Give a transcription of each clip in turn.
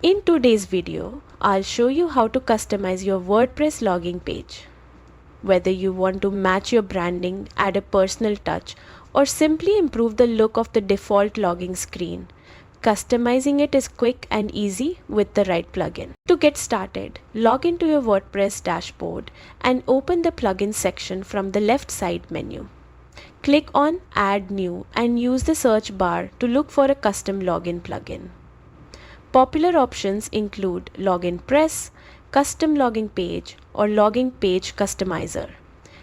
In today's video, I'll show you how to customize your WordPress login page. Whether you want to match your branding, add a personal touch, or simply improve the look of the default login screen, customizing it is quick and easy with the right plugin. To get started, log into your WordPress dashboard and open the plugin section from the left side menu. Click on Add New and use the search bar to look for a custom login plugin. Popular options include Login Press, Custom Login Page, or Login Page Customizer.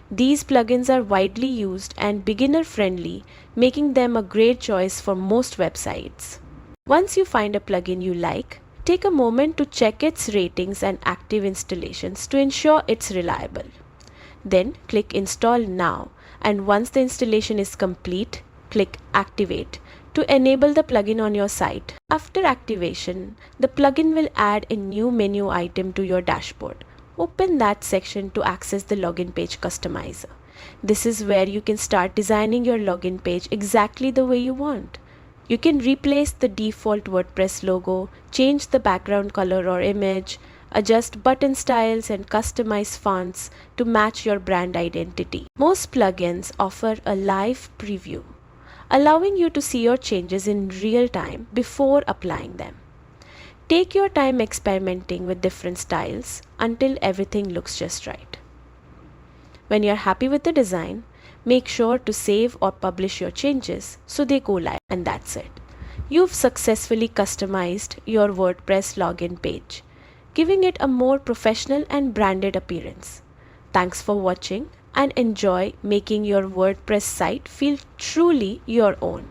These plugins are widely used and beginner-friendly, making them a great choice for most websites. Once you find a plugin you like, take a moment to check its ratings and active installations to ensure it's reliable. Then click Install Now, and once the installation is complete, click Activate to enable the plugin on your site. After activation, the plugin will add a new menu item to your dashboard. Open that section to access the login page customizer. This is where you can start designing your login page exactly the way you want. You can replace the default WordPress logo, change the background color or image, adjust button styles and customize fonts to match your brand identity. Most plugins offer a live preview, allowing you to see your changes in real time before applying them. Take your time experimenting with different styles until everything looks just right. When you're happy with the design, make sure to save or publish your changes so they go live, and that's it. You've successfully customized your WordPress login page, giving it a more professional and branded appearance. Thanks for watching and enjoy making your WordPress site feel truly your own.